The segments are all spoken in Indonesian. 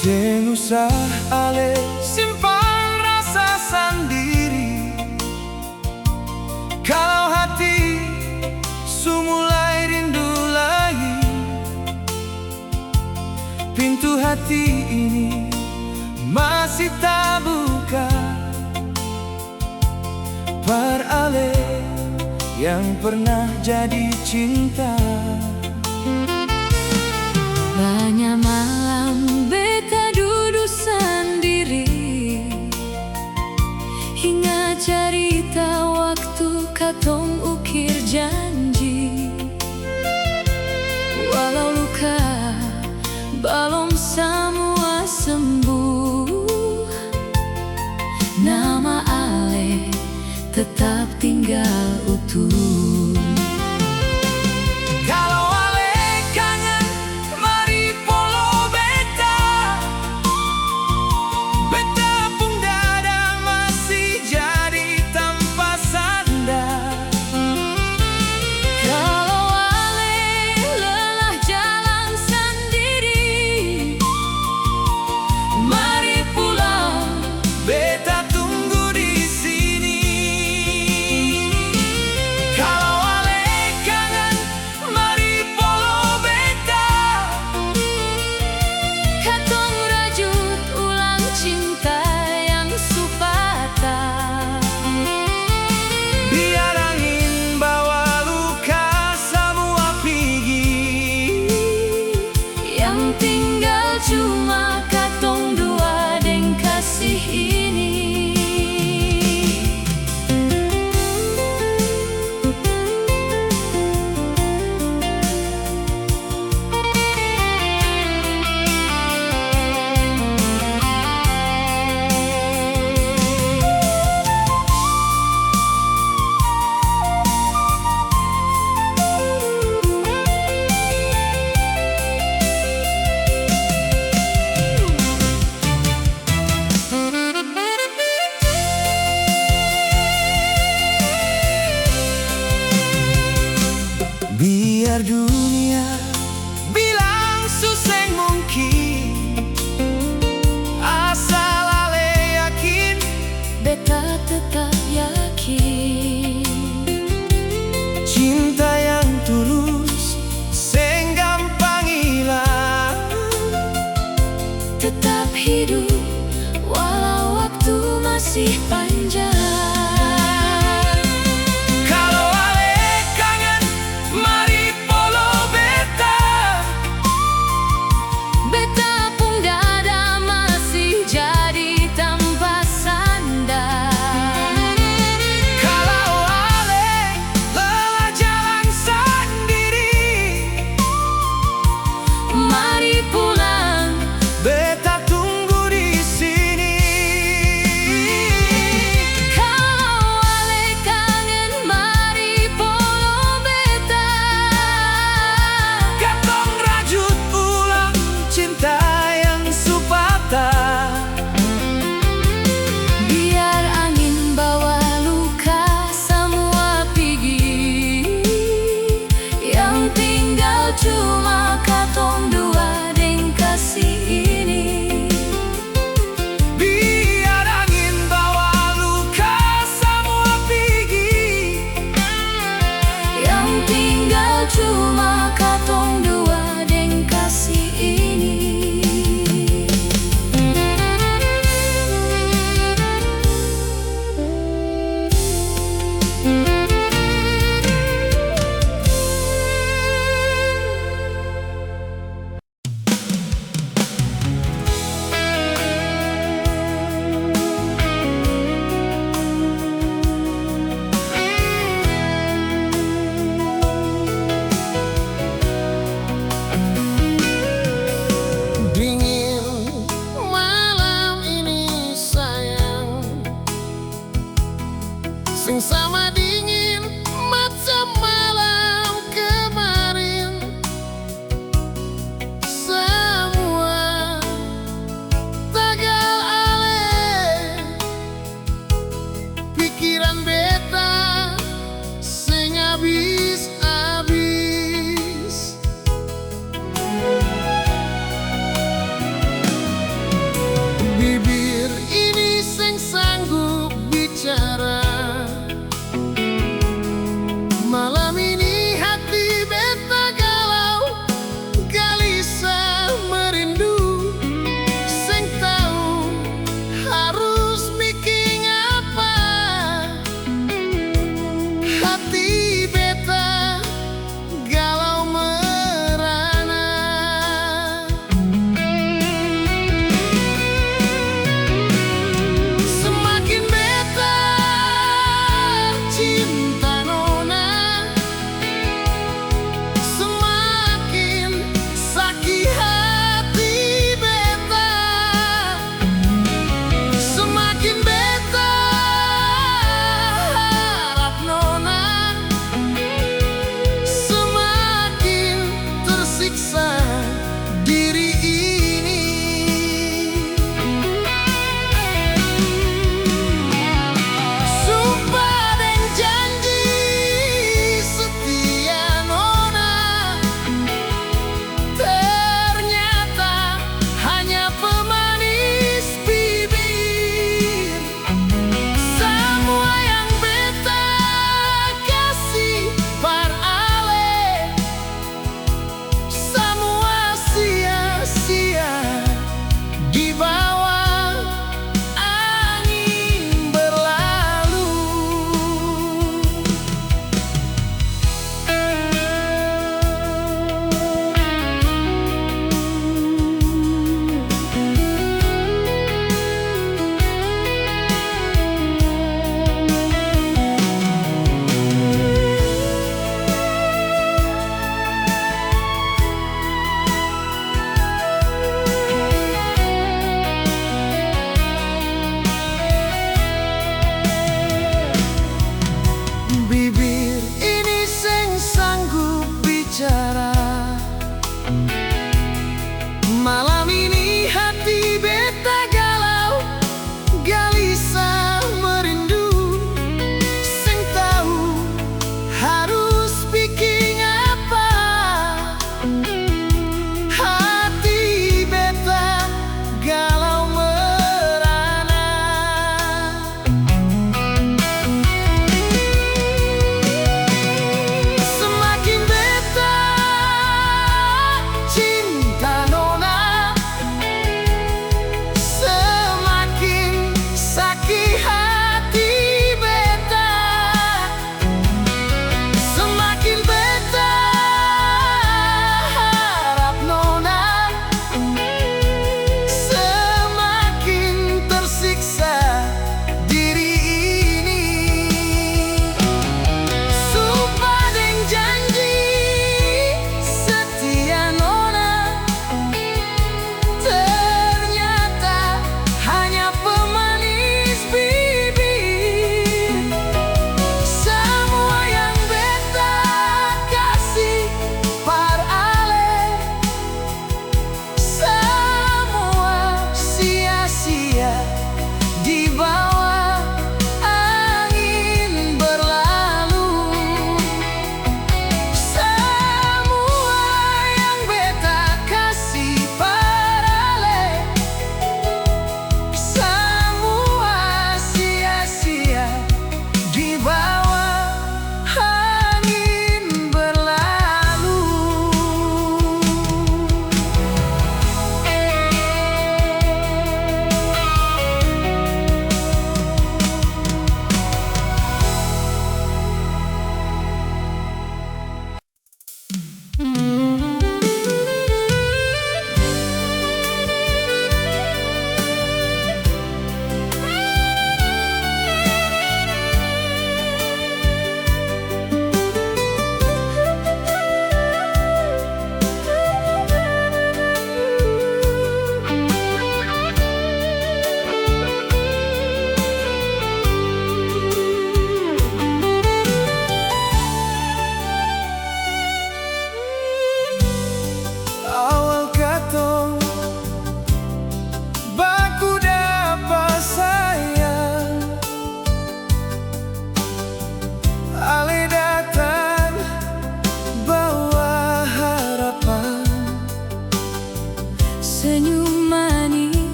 Sing usah ale simpan rasa sendiri. Kalau hati mulai rindu lagi, pintu hati ini masih tak buka. Per ale yang pernah jadi cinta. Banyak malam beta duduk sendiri, hingga cerita waktu katong ukir janji. Walau luka belum semua sembuh, nama ale tetap tinggal utuh. Cuma katong dua deng kasih ini. Biar dunia bilang susah mungkin, asal ale yakin, beta tetap yakin. Cinta yang tulus seng gampang hilang, tetap hidup walau waktu masih panjang.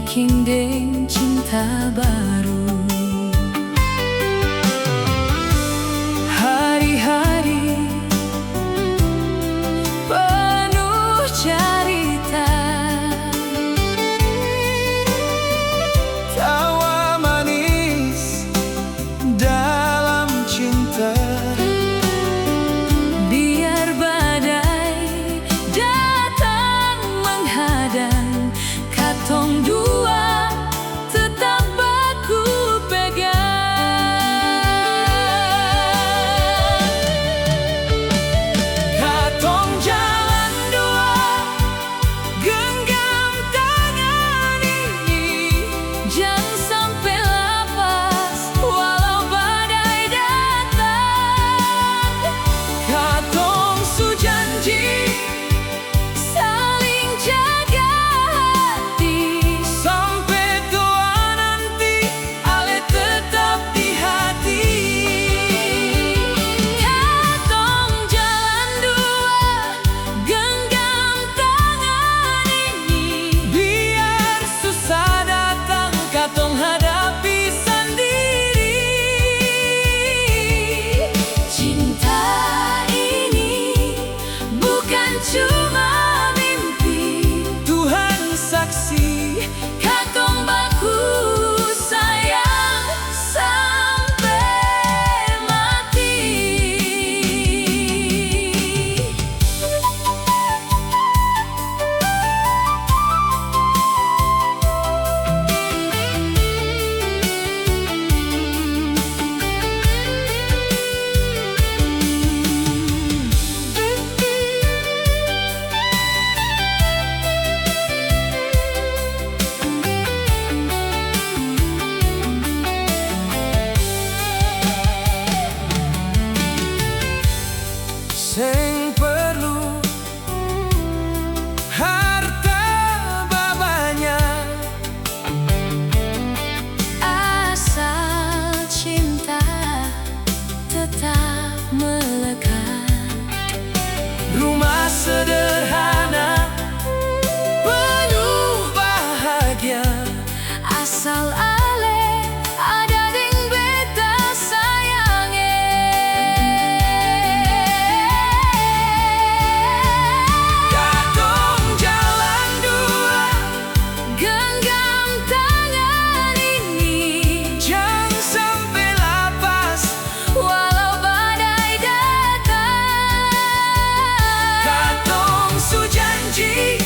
yakin deng cinta baru. Hari-hari penuh cerita, tawa manis dalam cinta. biar badai datang menghadang, katong dua tetap baku pegang. Katong jalan dua, genggam tangan ini. Jangan sampai lepas walau badai datang. Katong sujanji Saling jaga hati, sampai tua nanti, ale tetap di hati. katong jalan dua, genggam tangan ini. Biar susah datang, katong hadapi sendiri. Cinta ini bukan cuma mimpi, Tuhan saksi, katong baku sayang sampai mati. seng perlu harta babanya, Asal cinta tetap melekat. rumah sederhana penuh bahagia. Asal ale ada deng beta sayange. Katong jalan dua, Genggam tangan ini, jangan sampai lepas walau badai datang. katong sujanji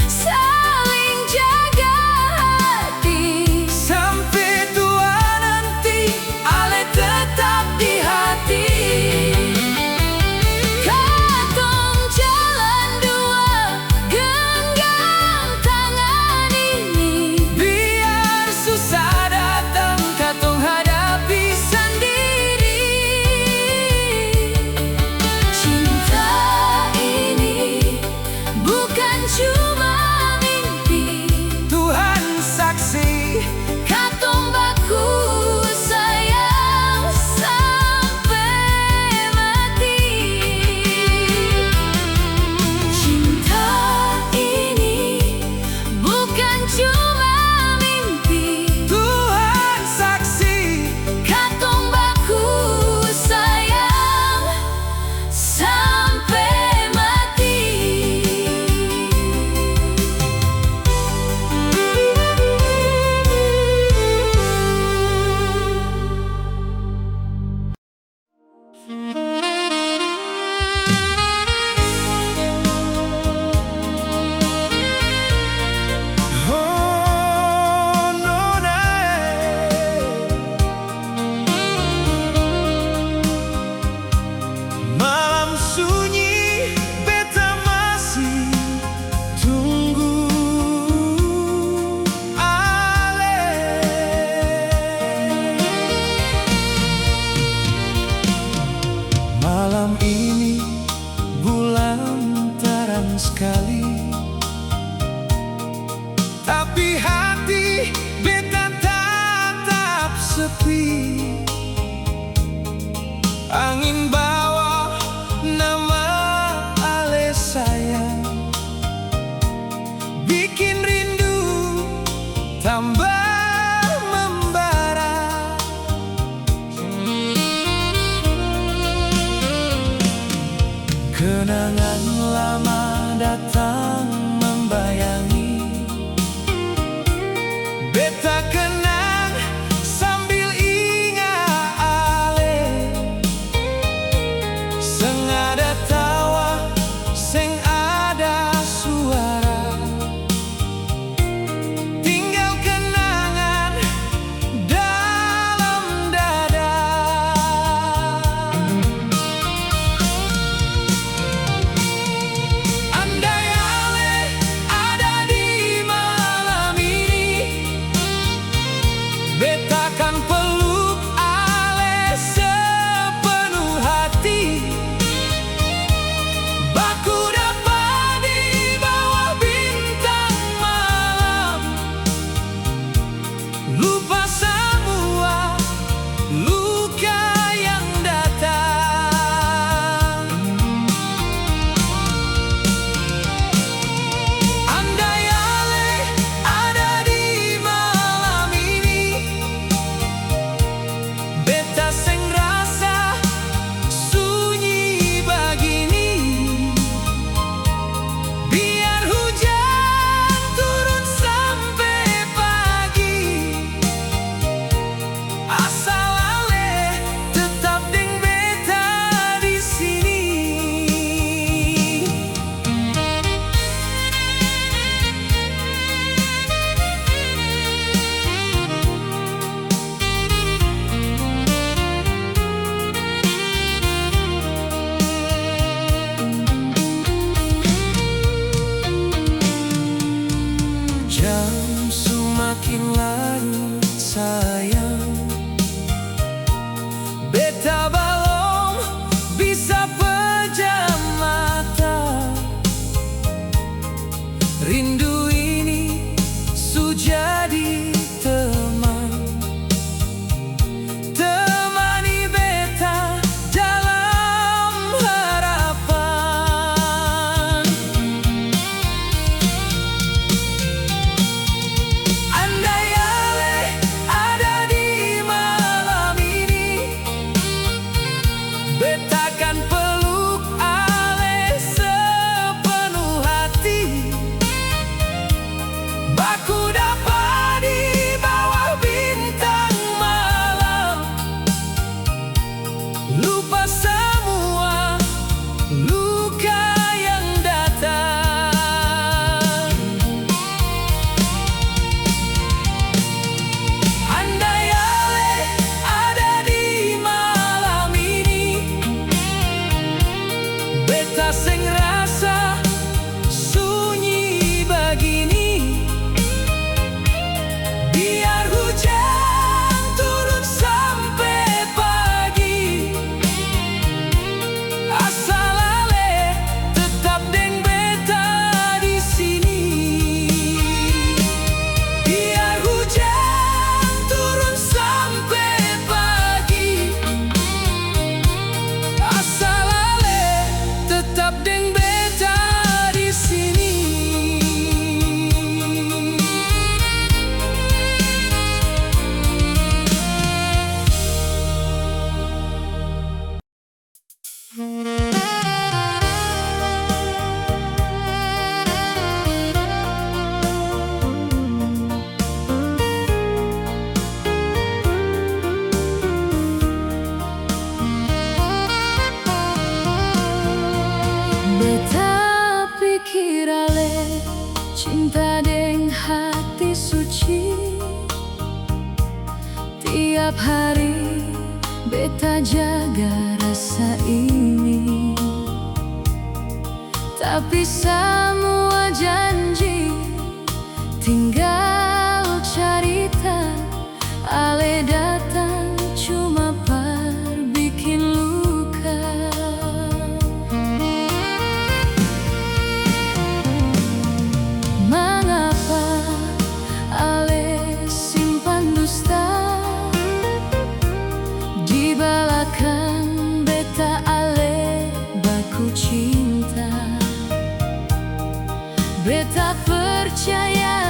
Saling jaga hati, sampai tua nanti, ale tetap di hati. katong jalan dua, genggam tangan ini. Biar susah datang, katong hadapi sendiri. Cinta ini bukan cuma mimpi, Tuhan saksi, katong baku sayang sampai mati. Cinta ini bukan cuma mimpi, Tuhan saksi, katong baku sayang sampai mati. oh nona. Malam sunyi, beta masih tunggu ale. Malam ini bulan terang sekali, tapi hati beta tetap sepi. Angin bawa nama ale sayang, bikin rindu Kenangan lama datang membayangi, beta kenang sambil ingat ale. Seng ada tawa, seng ada suara, tinggal kenangan dalam dada. Andai ale ada di malam ini, beta kan peluk ale sepenuh hati. Baku dapat di bawah bintang malam, lupa semua luka yang datang. Andai ale ada di malam ini, beta seng rasa sunyi begini. Biar hujan turun sampai pagi, asal ale tetap deng beta di sini. Jam semakin larut sayang, beta belum bisa pejam mata. Rindu ini sujadi teman, temani beta dalam harapan. Andai ale ada di malam ini, beta kan peluk ale sepenuh hati. Baku dapat di bawah bintang malam, lupa semua luka yang datang. Andai ale ada di malam ini, beta seng rasa sunyi begini. Biar hujan turun sampai pagi, asal ale tetap deng beta di sini. Biar hujan turun sampai pagi, asal ale tetap deng beta di sini. Beta pikir ale cinta deng hati suci. Tiap hari beta jaga rasa ini, tapi semua janji tinggal cerita. Ale datang cuma bikin luka. Mengapa ale simpan dusta di belakang beta ale baku cinta. Beta percaya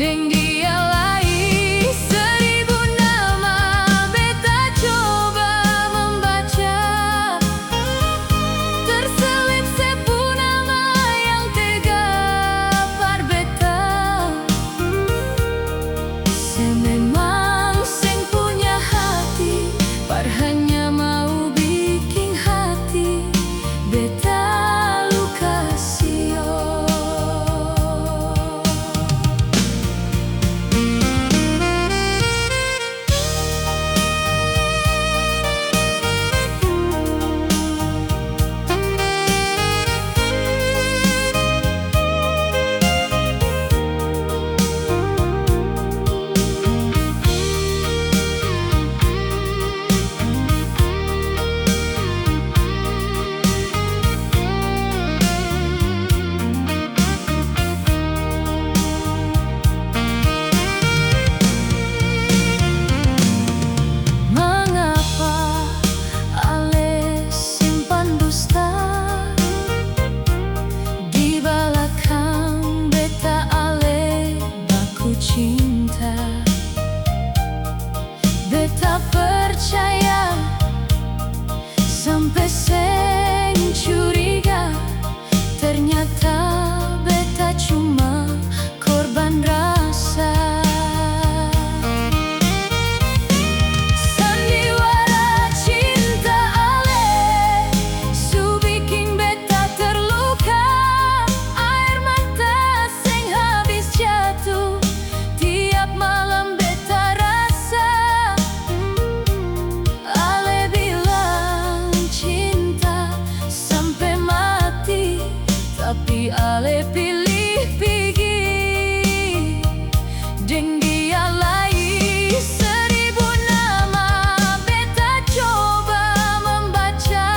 deng dia lai seribu nama beta coba membaca, terselip sepu nama yang tega par beta. Memang sing punya hati par hanya mau bikin hati beta luka sio. Beta percaya sampai seng curiga, ternyata beta cuma korban rasa. Sandiwara cinta ale su bikin beta terluka, air mata seng habis jatuh tiap malam beta rasa. Ale bilang cinta sampai mati, tapi ale pilih pergi deng dia lai seribu nama beta coba membaca,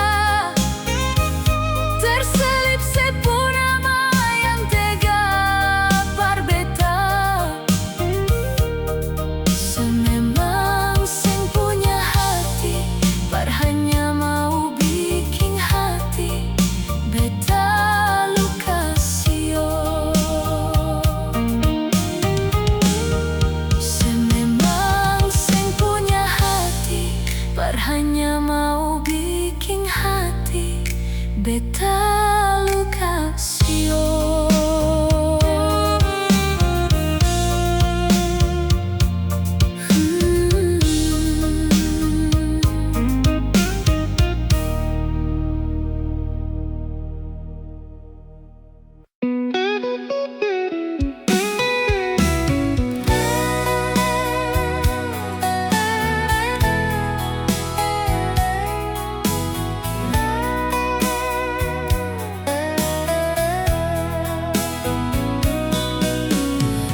terselip sepu nama yang tega par beta. Memang sing punya hati par hanya mau bikin hati beta luka sio. Memang sing punya hati par hanya mau bikin hati beta luka sio.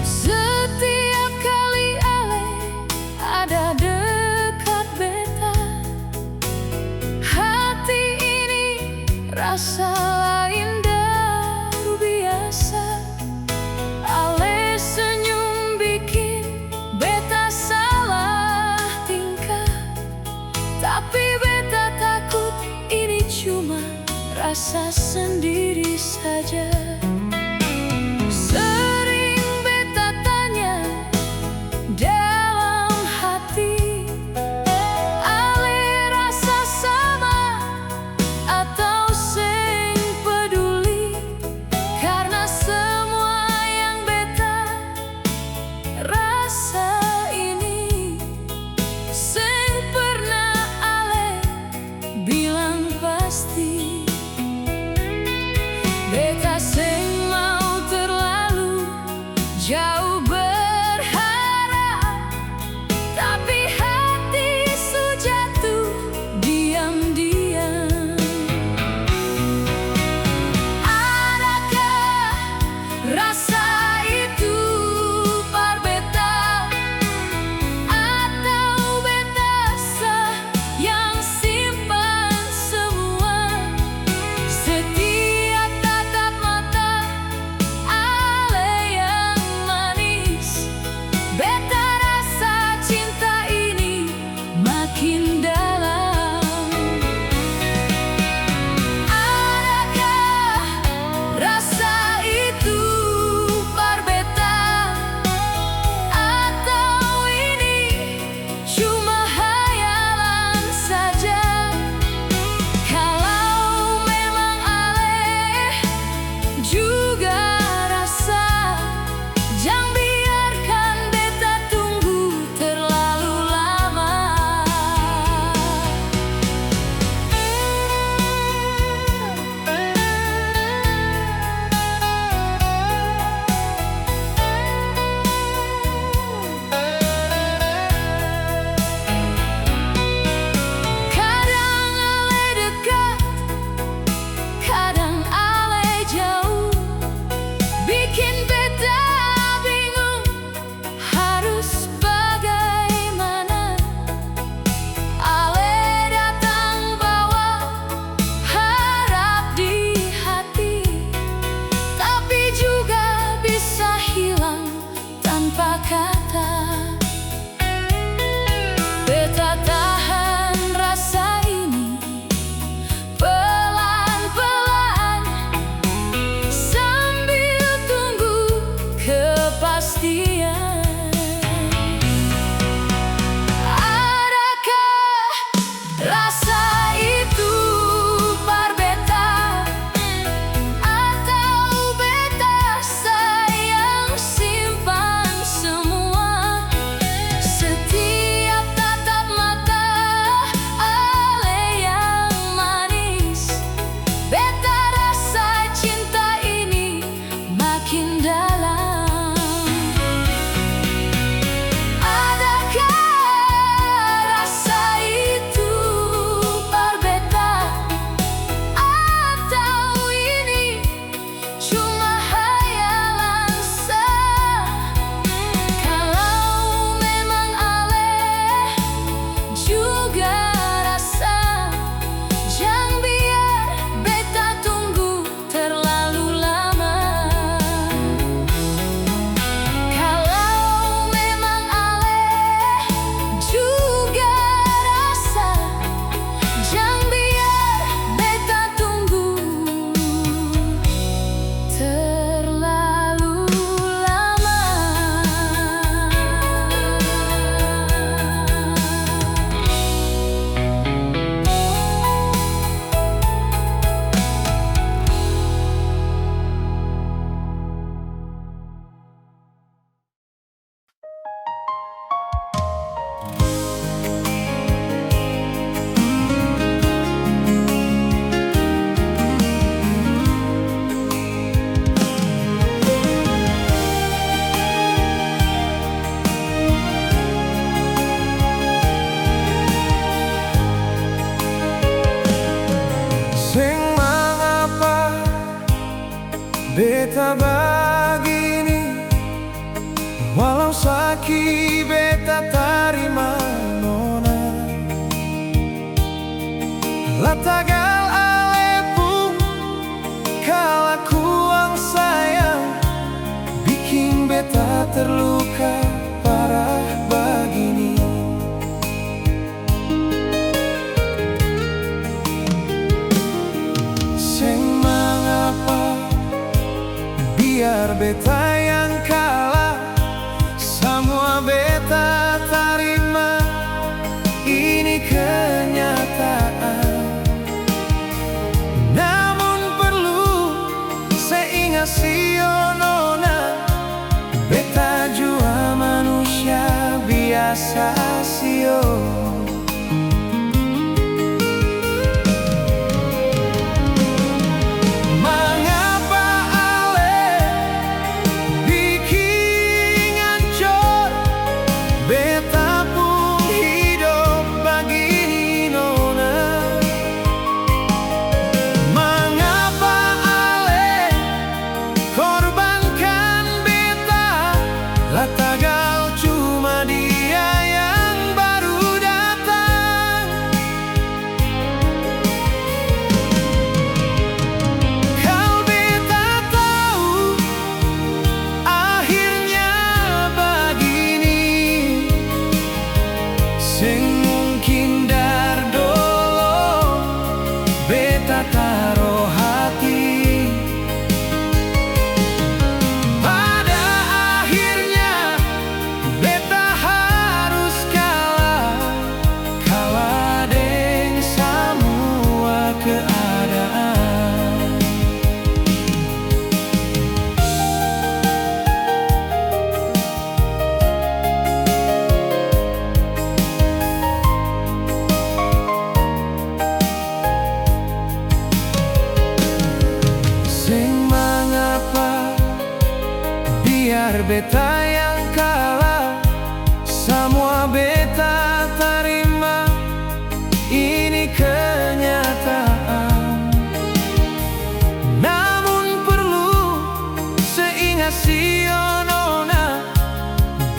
Setiap kali ale ada dekat beta, hati ini rasa lain dari biasa. Ale senyum bikin beta salah tingkah, tapi beta takut ini cuma rasa sendiri saja. Sering beta tanya dalam hati, ale rasa sama atau seng peduli, karena semua yang beta rasa ini seng pernah ale bilang pasti. Beta seng mau terlalu jauh berharap, tapi hati su jatuh diam-diam. Adakah rasa itu par beta, atau beta sah yang simpan semua? Setiap tatap mata ale yang manis Jangan biarkan beta tunggu terlalu lama. Kadang ale dekat, kadang ale jauh, bikin beta bingung harus bagaimana. Ale datang bawa harap di hati, tapi juga bisa hilang tanpa kata. Beta tahan rasa ini pelan-pelan sambil tunggu kepastian. Adakah rasa itu par beta, atau beta sayang simpan semua? Setiap tatap mata ale yang manis, beta rasa cinta ini makin dalam. Adakah rasa itu par beta, atau ini cuma hayalan kalau memang ale juga rasa, jangan biar beta tunggu terlalu lama. Kalau memang ale juga rasa, jangan biar beta tunggu terlalu lama. Sing mangapa beta begini, walau sakit beta tarima nona. Latagal ale pun kalakuan sayang, bikin beta terluka parah begini. Sing mangapa biar beta yang kalah, semua beta tarima, ini kenyataan.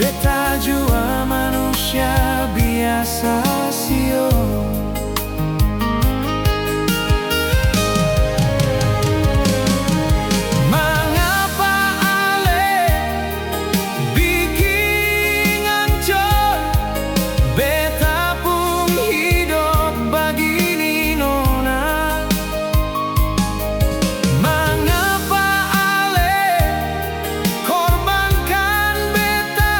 beta jua manusia biasa sio. Mengapa ale bikin hancur beta pun hidup begini nona? Mengapa ale korbankan beta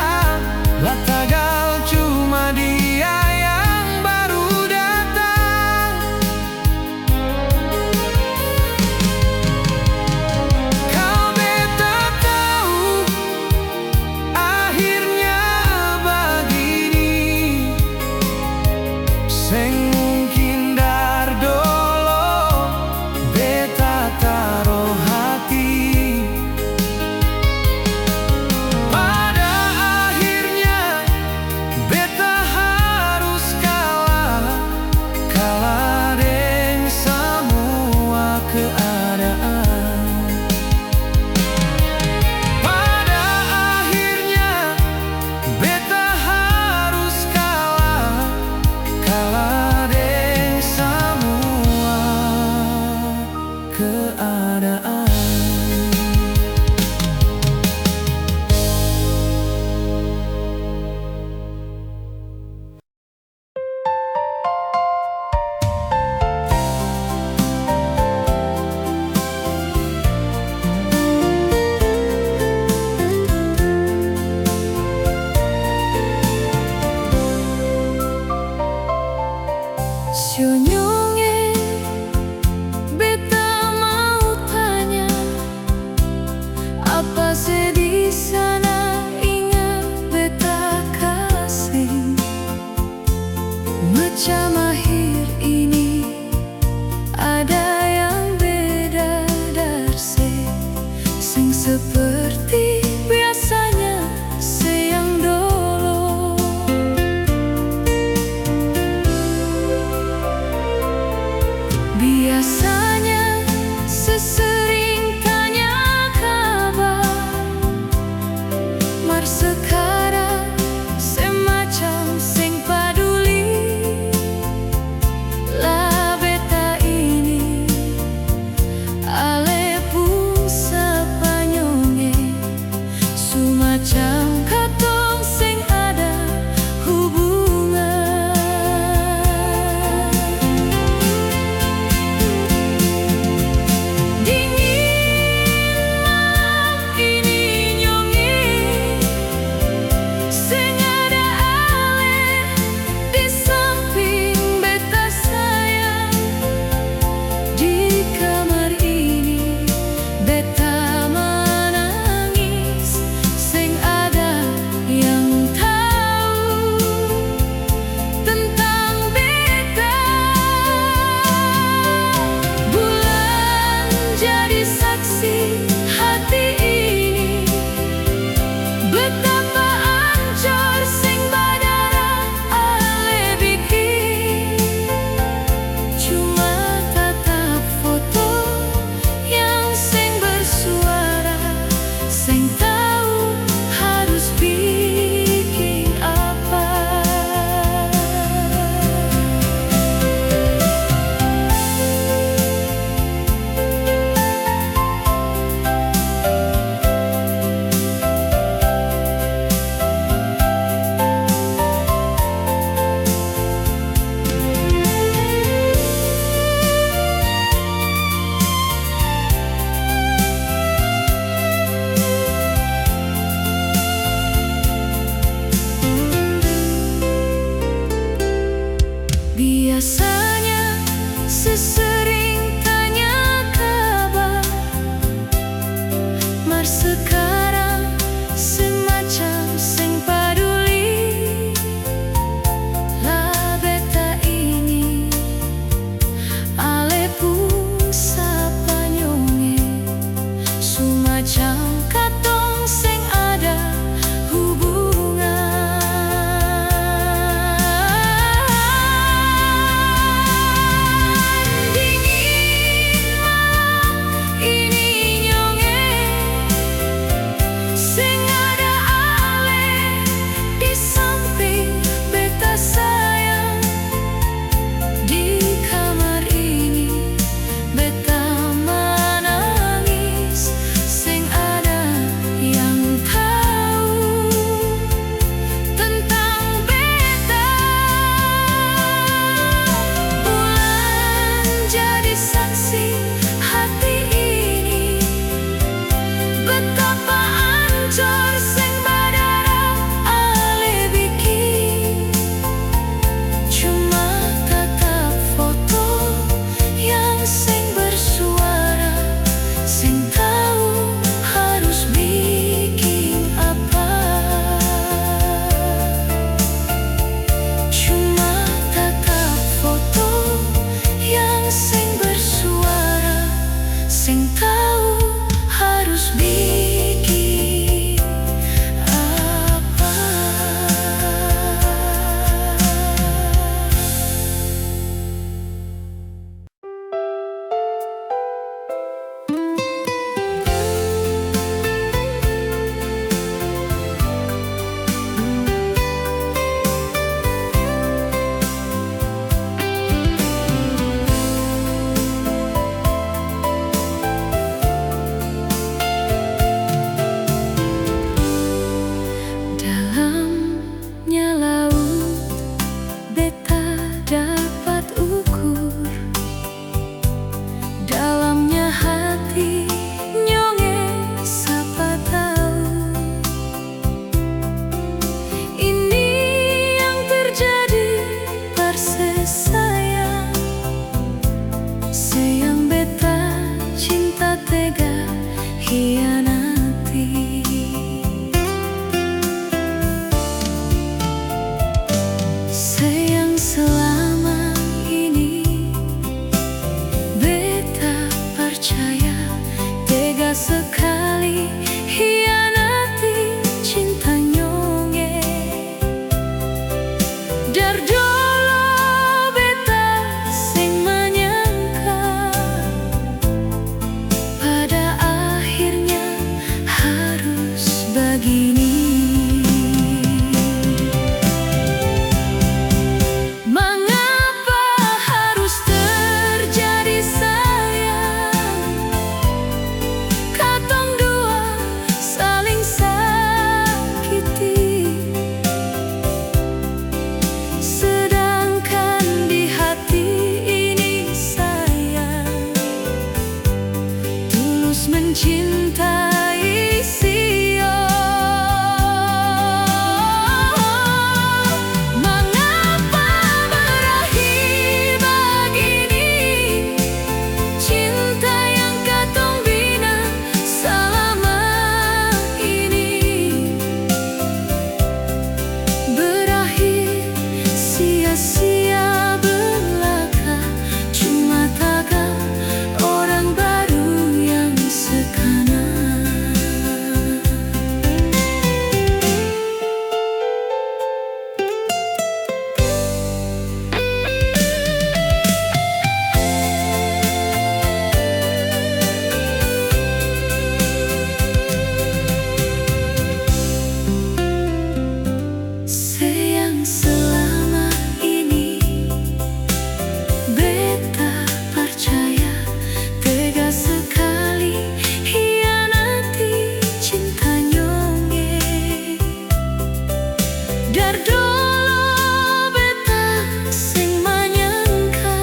Dar dolo beta sing manyangka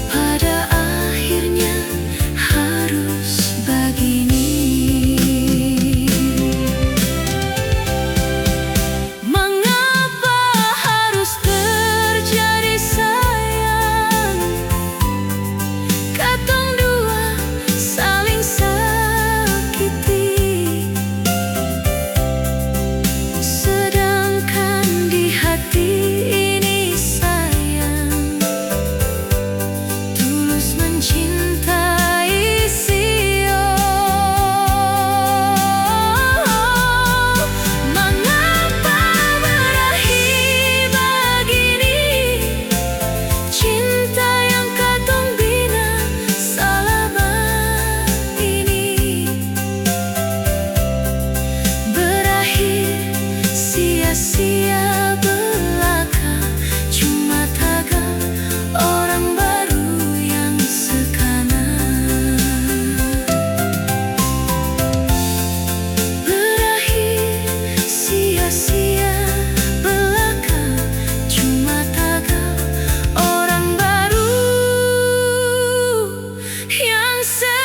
pada akhirnya harus begini. Mengapa harus terjadi sayang? Katong dua saling sakiti, sedangkan di hati ini sayang tulus mencintai Sio. Mengapa berakhir begini? Cinta yang katong bina selama ini berakhir sia-sia belaka, cuma tagal orang baru yang sekarang. Berakhir sia-sia belaka, cuma tagal orang baru yang sekarang.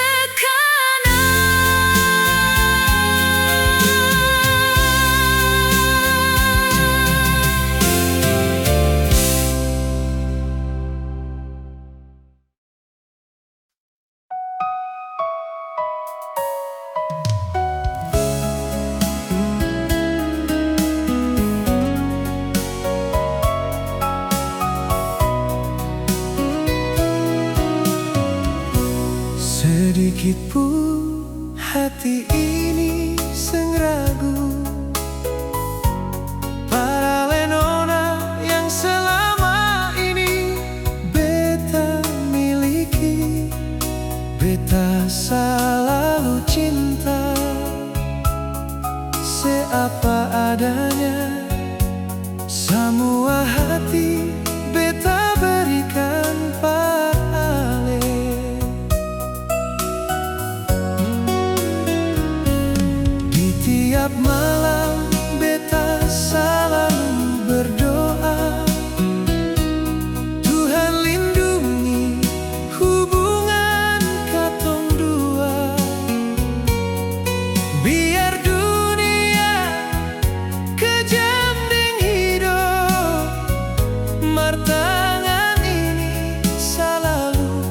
Sedikit pun hati ini seng ragu pada lenona yang selama ini beta miliki. Beta selalu cinta seapa adanya, semua hati beta berikan pada Ale. Di tiap malam beta selalu berdoa, Tuhan lindungi hubungan katong dua. Biar dunia kejam deng hidup, martangan ini selalu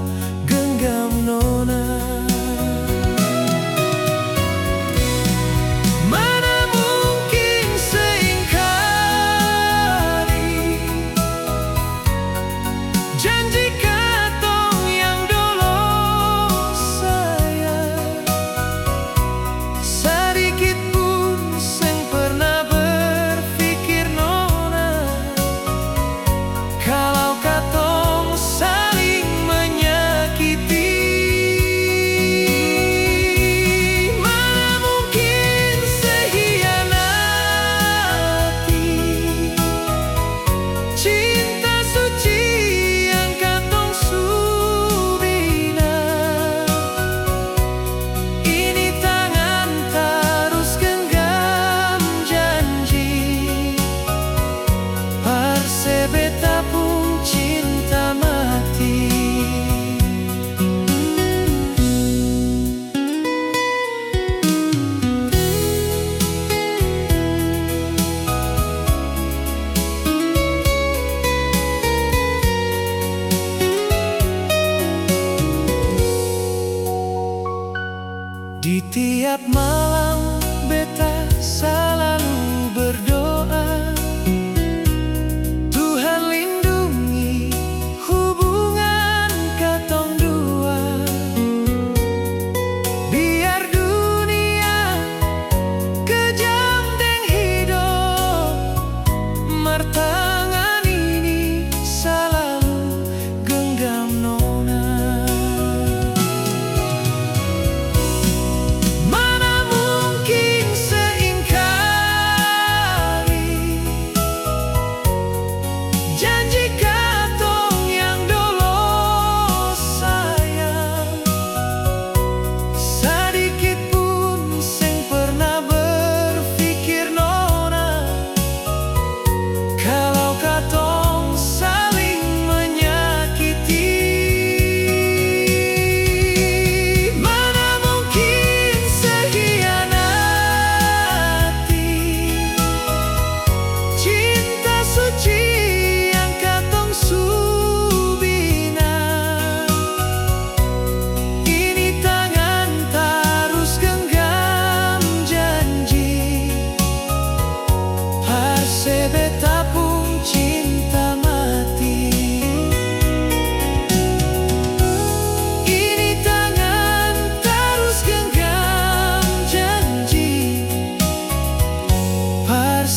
genggam nona. Mana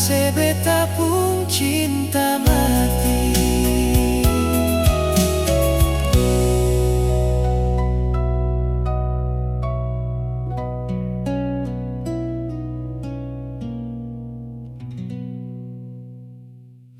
sebeta pun